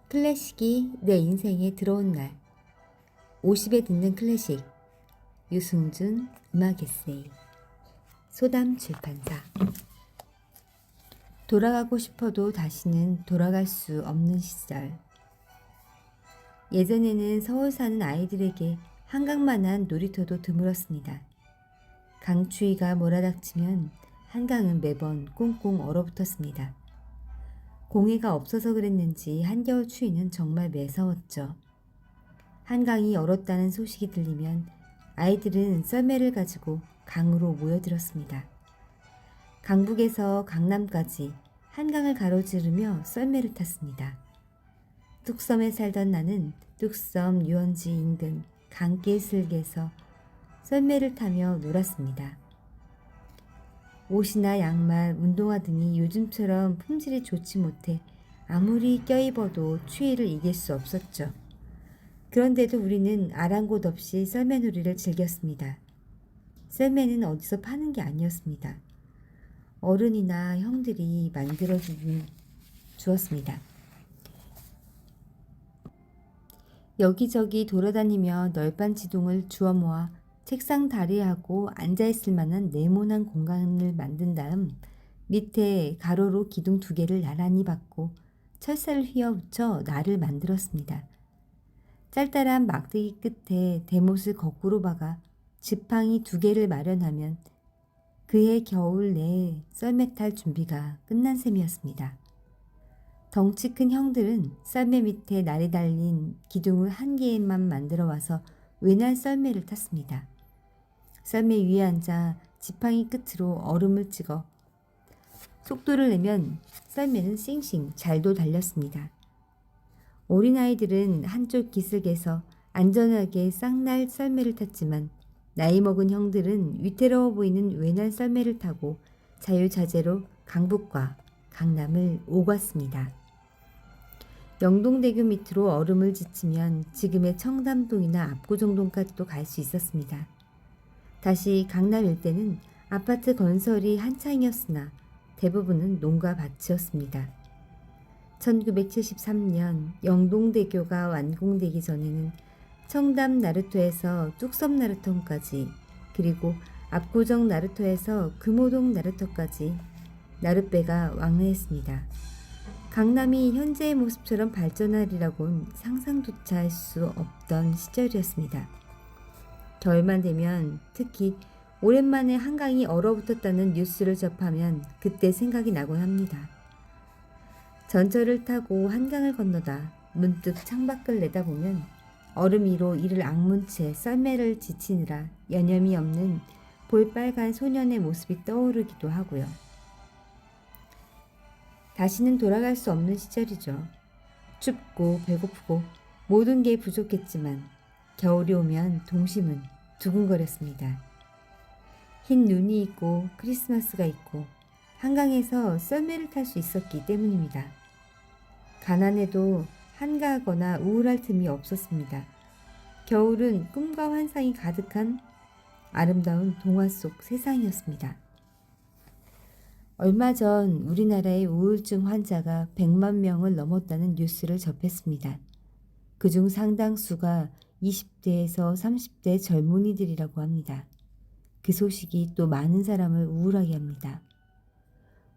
클래식이 내 인생에 들어온 날 50에 듣는 클래식 유승준 음악 에세이 소담 출판사 돌아가고 싶어도 다시는 돌아갈 수 없는 시절. 예전에는 서울 사는 아이들에게 한강만한 놀이터도 드물었습니다. 강추위가 몰아닥치면 한강은 매번 꽁꽁 얼어붙었습니다. 공해가 없어서 그랬는지 한겨울 추위는 정말 매서웠죠. 한강이 얼었다는 소식이 들리면 아이들은 썰매를 가지고 강으로 모여들었습니다. 강북에서 강남까지 한강을 가로지르며 썰매를 탔습니다. 뚝섬에 살던 나는 뚝섬 유원지 인근 강길 슬개에서 썰매를 타며 놀았습니다. 옷이나 양말, 운동화 등이 요즘처럼 품질이 좋지 못해 아무리 껴입어도 추위를 이길 수 없었죠. 그런데도 우리는 아랑곳 없이 썰매놀이를 즐겼습니다. 썰매는 어디서 파는 게 아니었습니다. 어른이나 형들이 주었습니다. 여기저기 돌아다니며 널빤 지붕을 주워 모아 책상 다리하고 앉아있을 만한 네모난 공간을 만든 다음 밑에 가로로 기둥 2개를 나란히 박고 철사를 휘어붙여 날을 만들었습니다. 짤짤한 막대기 끝에 대못을 거꾸로 박아 지팡이 2개를 마련하면 그해 겨울 내에 썰매 탈 준비가 끝난 셈이었습니다. 덩치 큰 형들은 썰매 밑에 날이 달린 기둥을 1개만 만들어 와서 외날 썰매를 탔습니다. 썰매 위에 앉아 지팡이 끝으로 얼음을 찍어 속도를 내면 썰매는 싱싱 잘도 달렸습니다. 어린아이들은 한쪽 기슭에서 안전하게 쌍날 썰매를 탔지만 나이 먹은 형들은 위태로워 보이는 외날 썰매를 타고 자유자재로 강북과 강남을 오갔습니다. 영동대교 밑으로 얼음을 지치면 지금의 청담동이나 압구정동까지도 갈 수 있었습니다. 다시 강남 일대는 아파트 건설이 한창이었으나 대부분은 농가 밭이었습니다. 1973년 영동대교가 완공되기 전에는 청담 나루터에서 뚝섬 나루터까지 그리고 압구정 나루터에서 금호동 나루터까지 나룻배가 왕래했습니다. 강남이 현재의 모습처럼 발전하리라고는 상상조차 할 수 없던 시절이었습니다. 겨울만 되면 특히 오랜만에 한강이 얼어붙었다는 뉴스를 접하면 그때 생각이 나곤 합니다. 전철을 타고 한강을 건너다 문득 창밖을 내다보면 얼음 위로 이를 악문 채 썰매를 지치느라 여념이 없는 볼빨간 소년의 모습이 떠오르기도 하고요. 다시는 돌아갈 수 없는 시절이죠. 춥고 배고프고 모든 게 부족했지만 겨울이 오면 동심은 두근거렸습니다. 흰 눈이 있고 크리스마스가 있고 한강에서 썰매를 탈 수 있었기 때문입니다. 가난해도 한가하거나 우울할 틈이 없었습니다. 겨울은 꿈과 환상이 가득한 아름다운 동화 속 세상이었습니다. 얼마 전 우리나라의 우울증 환자가 100만 명을 넘었다는 뉴스를 접했습니다. 그중 상당수가 20대에서 30대 젊은이들이라고 합니다. 그 소식이 또 많은 사람을 우울하게 합니다.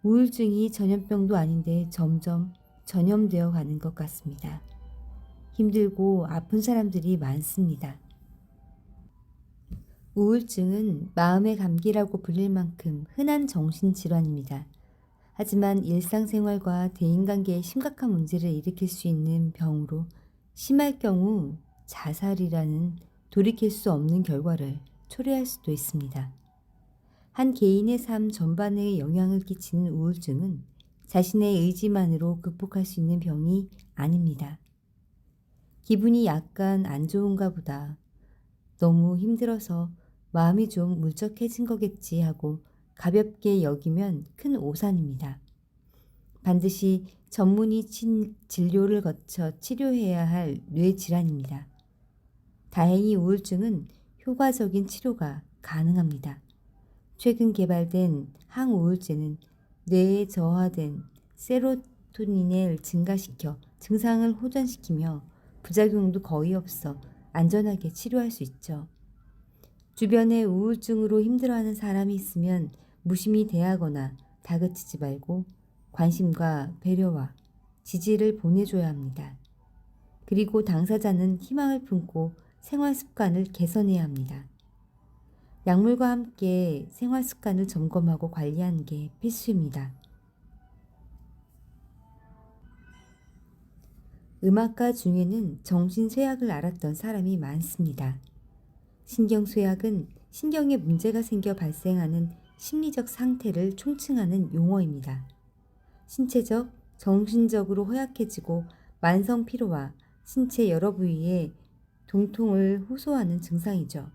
우울증이 전염병도 아닌데 점점 전염되어 가는 것 같습니다. 힘들고 아픈 사람들이 많습니다. 우울증은 마음의 감기라고 불릴 만큼 흔한 정신질환입니다. 하지만 일상생활과 대인관계에 심각한 문제를 일으킬 수 있는 병으로 심할 경우 자살이라는 돌이킬 수 없는 결과를 초래할 수도 있습니다. 한 개인의 삶 전반에 영향을 끼치는 우울증은 자신의 의지만으로 극복할 수 있는 병이 아닙니다. 기분이 약간 안 좋은가 보다. 너무 힘들어서 마음이 좀 울적해진 거겠지 하고 가볍게 여기면 큰 오산입니다. 반드시 전문의 진료를 거쳐 치료해야 할 뇌질환입니다. 다행히 우울증은 효과적인 치료가 가능합니다. 최근 개발된 항우울제는 뇌에 저하된 세로토닌을 증가시켜 증상을 호전시키며 부작용도 거의 없어 안전하게 치료할 수 있죠. 주변에 우울증으로 힘들어하는 사람이 있으면 무심히 대하거나 다그치지 말고 관심과 배려와 지지를 보내줘야 합니다. 그리고 당사자는 희망을 품고 생활 습관을 개선해야 합니다. 약물과 함께 생활 습관을 점검하고 관리하는 게 필수입니다. 음악가 중에는 정신쇠약을 앓았던 사람이 많습니다. 신경쇠약은 신경에 문제가 생겨 발생하는 심리적 상태를 총칭하는 용어입니다. 신체적, 정신적으로 허약해지고 만성 피로와 신체 여러 부위에 통통을 호소하는 증상이죠.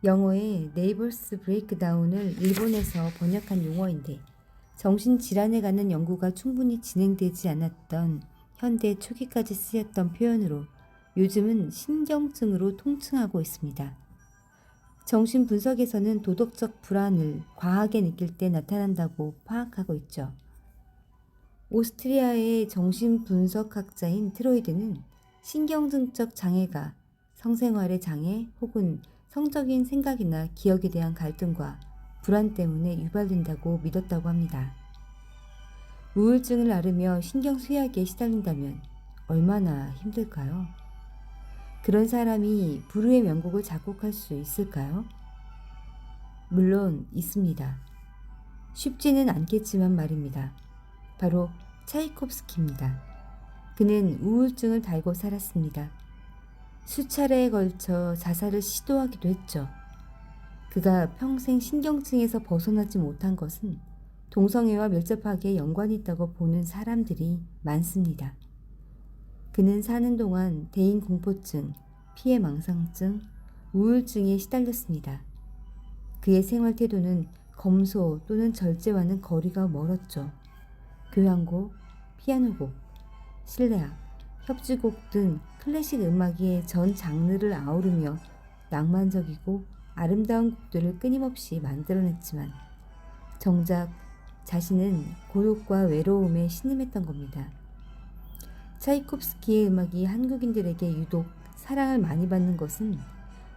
영어의 네이버스 브레이크다운을 일본에서 번역한 용어인데 정신질환에 관한 연구가 충분히 진행되지 않았던 현대 초기까지 쓰였던 표현으로 요즘은 신경증으로 통칭하고 있습니다. 정신분석에서는 도덕적 불안을 과하게 느낄 때 나타난다고 파악하고 있죠. 오스트리아의 정신분석학자인 트로이드는 신경증적 장애가 성생활의 장애 혹은 성적인 생각이나 기억에 대한 갈등과 불안 때문에 유발된다고 믿었다고 합니다. 우울증을 앓으며 신경쇠약에 시달린다면 얼마나 힘들까요? 그런 사람이 불후의 명곡을 작곡할 수 있을까요? 물론 있습니다. 쉽지는 않겠지만 말입니다. 바로 차이콥스키입니다. 그는 우울증을 달고 살았습니다. 수차례에 걸쳐 자살을 시도하기도 했죠. 그가 평생 신경증에서 벗어나지 못한 것은 동성애와 밀접하게 연관이 있다고 보는 사람들이 많습니다. 그는 사는 동안 대인공포증, 피해망상증, 우울증에 시달렸습니다. 그의 생활 태도는 검소 또는 절제와는 거리가 멀었죠. 교향곡, 피아노곡, 실내악, 협주곡 등 클래식 음악의 전 장르를 아우르며 낭만적이고 아름다운 곡들을 끊임없이 만들어냈지만 정작 자신은 고독과 외로움에 신음했던 겁니다. 차이콥스키의 음악이 한국인들에게 유독 사랑을 많이 받는 것은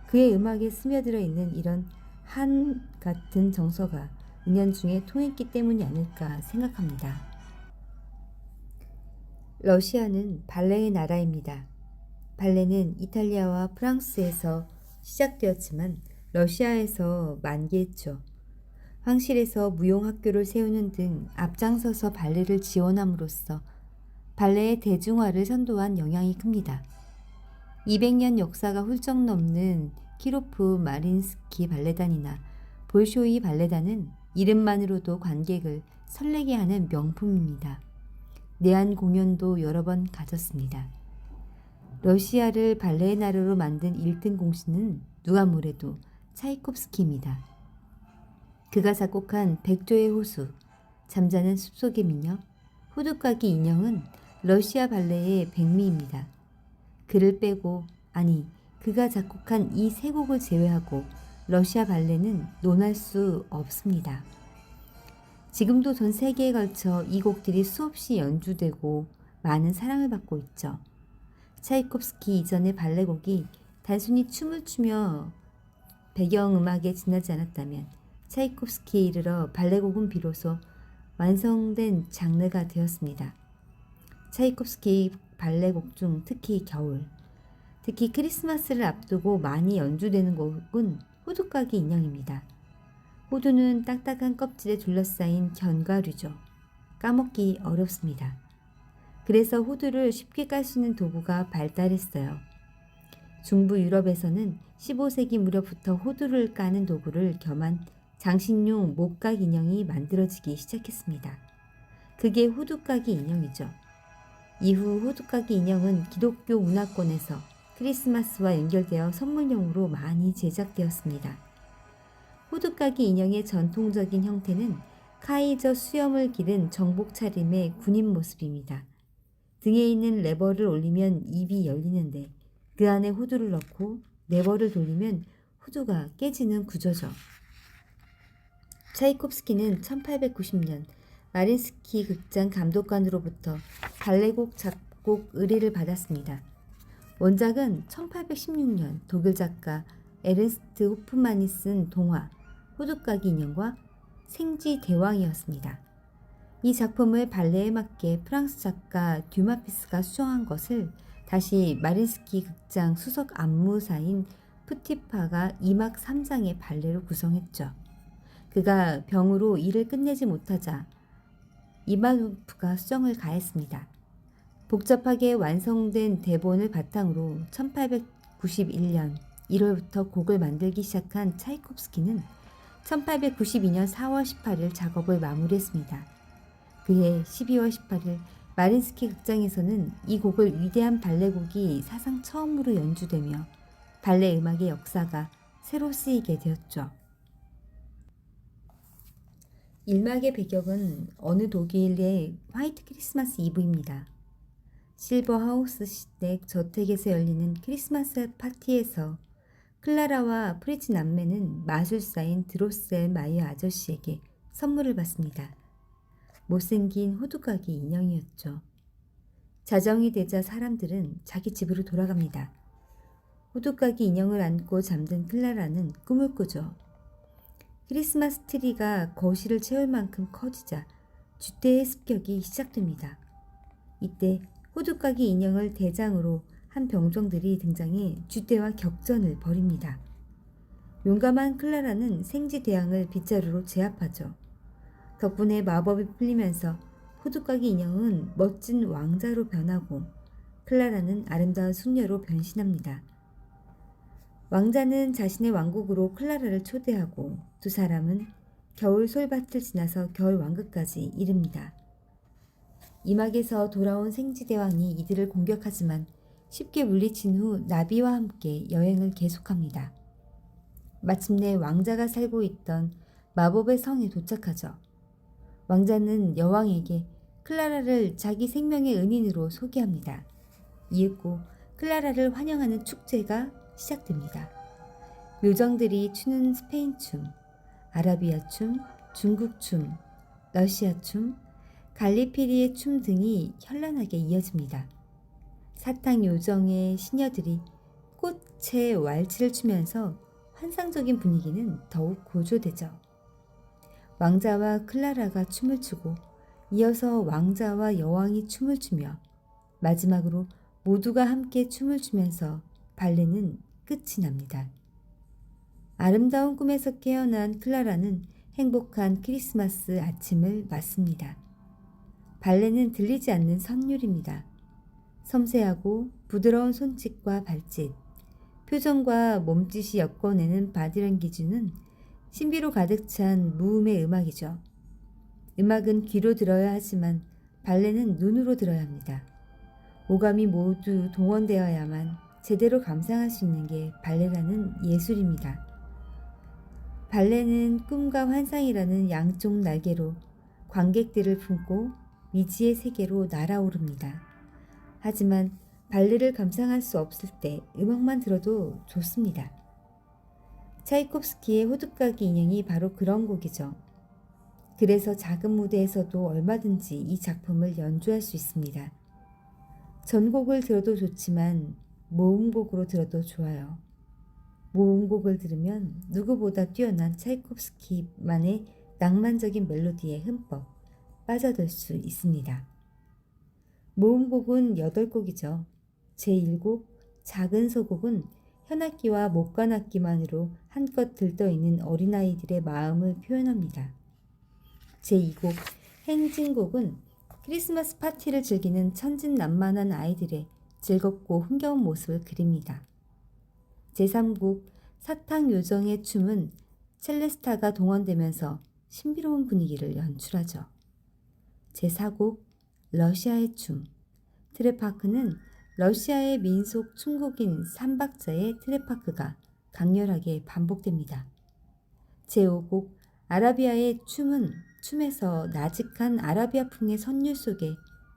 그의 음악에 스며들어 있는 이런 한 같은 정서가 은연중에 통했기 때문이 아닐까 생각합니다. 러시아는 발레의 나라입니다. 발레는 이탈리아와 프랑스에서 시작되었지만 러시아에서 만개했죠. 황실에서 무용학교를 세우는 등 앞장서서 발레를 지원함으로써 발레의 대중화를 선도한 영향이 큽니다. 200년 역사가 훌쩍 넘는 키로프 마린스키 발레단이나 볼쇼이 발레단은 이름만으로도 관객을 설레게 하는 명품입니다. 내한 공연도 여러 번 가졌습니다. 러시아를 발레의 나라로 만든 1등 공신은 누가 뭐래도 차이콥스키입니다. 그가 작곡한 백조의 호수, 잠자는 숲속의 미녀, 호두까기 인형은 러시아 발레의 백미입니다. 그를 빼고, 아니, 그가 작곡한 이 세 곡을 제외하고 러시아 발레는 논할 수 없습니다. 지금도 전 세계에 걸쳐 이 곡들이 수없이 연주되고 많은 사랑을 받고 있죠. 차이콥스키 이전의 발레곡이 단순히 춤을 추며 배경음악에 지나지 않았다면 차이콥스키에 이르러 발레곡은 비로소 완성된 장르가 되었습니다. 차이콥스키 발레곡 중 특히 겨울, 특히 크리스마스를 앞두고 많이 연주되는 곡은 호두까기 인형입니다. 호두는 딱딱한 껍질에 둘러싸인 견과류죠. 까먹기 어렵습니다. 그래서 호두를 쉽게 깔 수 있는 도구가 발달했어요. 중부 유럽에서는 15세기 무렵부터 호두를 까는 도구를 겸한 장신용 목각 인형이 만들어지기 시작했습니다. 그게 호두까기 인형이죠. 이후 호두까기 인형은 기독교 문화권에서 크리스마스와 연결되어 선물용으로 많이 제작되었습니다. 호두까기 인형의 전통적인 형태는 카이저 수염을 기른 정복 차림의 군인 모습입니다. 등에 있는 레버를 올리면 입이 열리는데 그 안에 호두를 넣고 레버를 돌리면 호두가 깨지는 구조죠. 차이콥스키는 1890년 마린스키 극장 감독관으로부터 발레곡 작곡 의뢰를 받았습니다. 원작은 1816년 독일 작가 에른스트 호프만이 쓴 동화 호두까기 인형과 생쥐 대왕이었습니다. 이 작품을 발레에 맞게 프랑스 작가 듀마피스가 수정한 것을 다시 마린스키 극장 수석 안무사인 푸티파가 2막 3장의 발레로 구성했죠. 그가 병으로 일을 끝내지 못하자 이마노프가 수정을 가했습니다. 복잡하게 완성된 대본을 바탕으로 1891년 1월부터 곡을 만들기 시작한 차이콥스키는 1892년 4월 18일 작업을 마무리했습니다. 그해 12월 18일 마린스키 극장에서는 이 곡을 위대한 발레곡이 사상 처음으로 연주되며 발레 음악의 역사가 새로 쓰이게 되었죠. 1막의 배경은 어느 독일의 화이트 크리스마스 이브입니다. 실버하우스 시댁 저택에서 열리는 크리스마스 파티에서 클라라와 프리츠 남매는 마술사인 드로셀 마이어 아저씨에게 선물을 받습니다. 못생긴 호두까기 인형이었죠. 자정이 되자 사람들은 자기 집으로 돌아갑니다. 호두까기 인형을 안고 잠든 클라라는 꿈을 꾸죠. 크리스마스 트리가 거실을 채울 만큼 커지자 쥐떼의 습격이 시작됩니다. 이때 호두까기 인형을 대장으로 한 병정들이 등장해 쥐떼와 격전을 벌입니다. 용감한 클라라는 생쥐 대왕을 빗자루로 제압하죠. 덕분에 마법이 풀리면서 호두까기 인형은 멋진 왕자로 변하고 클라라는 아름다운 숙녀로 변신합니다. 왕자는 자신의 왕국으로 클라라를 초대하고 두 사람은 겨울 솔밭을 지나서 겨울 왕국까지 이릅니다. 이막에서 돌아온 생쥐대왕이 이들을 공격하지만 쉽게 물리친 후 나비와 함께 여행을 계속합니다. 마침내 왕자가 살고 있던 마법의 성에 도착하죠. 왕자는 여왕에게 클라라를 자기 생명의 은인으로 소개합니다. 이윽고 클라라를 환영하는 축제가 시작됩니다. 요정들이 추는 스페인 춤, 아라비아 춤, 중국 춤, 러시아 춤, 갈리피리의 춤 등이 현란하게 이어집니다. 사탕 요정의 시녀들이 꽃에 왈츠를 추면서 환상적인 분위기는 더욱 고조되죠. 왕자와 클라라가 춤을 추고 이어서 왕자와 여왕이 춤을 추며 마지막으로 모두가 함께 춤을 추면서 발레는 끝이 납니다. 아름다운 꿈에서 깨어난 클라라는 행복한 크리스마스 아침을 맞습니다. 발레는 들리지 않는 선율입니다. 섬세하고 부드러운 손짓과 발짓, 표정과 몸짓이 엮어내는 바디랭귀지는 신비로 가득 찬 무음의 음악이죠. 음악은 귀로 들어야 하지만 발레는 눈으로 들어야 합니다. 오감이 모두 동원되어야만 제대로 감상할 수 있는 게 발레라는 예술입니다. 발레는 꿈과 환상이라는 양쪽 날개로 관객들을 품고 미지의 세계로 날아오릅니다. 하지만 발레를 감상할 수 없을 때 음악만 들어도 좋습니다. 차이콥스키의 호두까기 인형이 바로 그런 곡이죠. 그래서 작은 무대에서도 얼마든지 이 작품을 연주할 수 있습니다. 전곡을 들어도 좋지만 모음곡으로 들어도 좋아요. 모음곡을 들으면 누구보다 뛰어난 차이콥스키만의 낭만적인 멜로디에 흠뻑 빠져들 수 있습니다. 모음곡은 8곡이죠. 제1곡 작은 소곡은 현악기와 목관악기만으로 한껏 들떠있는 어린아이들의 마음을 표현합니다. 제2곡 행진곡은 크리스마스 파티를 즐기는 천진난만한 아이들의 즐겁고 흥겨운 모습을 그립니다. 제3곡 사탕 요정의 춤은 첼레스타가 동원되면서 신비로운 분위기를 연출하죠. 제4곡 러시아의 춤 트레파크는 러시아의 민속 춤곡인 삼박자의 트레파크가 강렬하게 반복됩니다. 제5곡 아라비아의 춤은 춤에서 나직한 아라비아풍의 선율 속에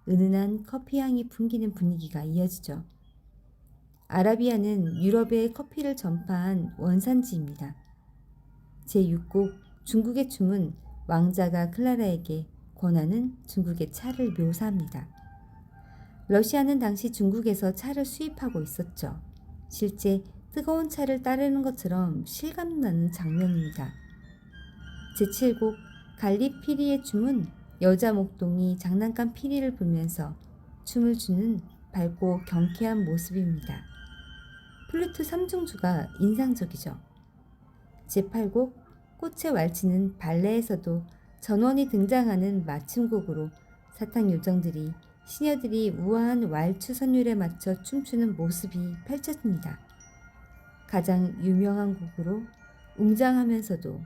은은한 커피향이 풍기는 분위기가 이어지죠. 아라비아는 유럽에 커피를 전파한 원산지입니다. 제6곡 중국의 춤은 왕자가 클라라에게 권하는 중국의 차를 묘사합니다. 러시아는 당시 중국에서 차를 수입하고 있었죠. 실제 뜨거운 차를 따르는 것처럼 실감나는 장면입니다. 제7곡 갈리피리의 춤은 여자 목동이 장난감 피리를 불면서 춤을 추는 밝고 경쾌한 모습입니다. 플루트 3중주가 인상적이죠. 제8곡 꽃의 왈츠는 발레에서도 전원이 등장하는 마침곡으로 사탕 요정들이 시녀들이 우아한 왈츠 선율에 맞춰 춤추는 모습이 펼쳐집니다. 가장 유명한 곡으로 웅장하면서도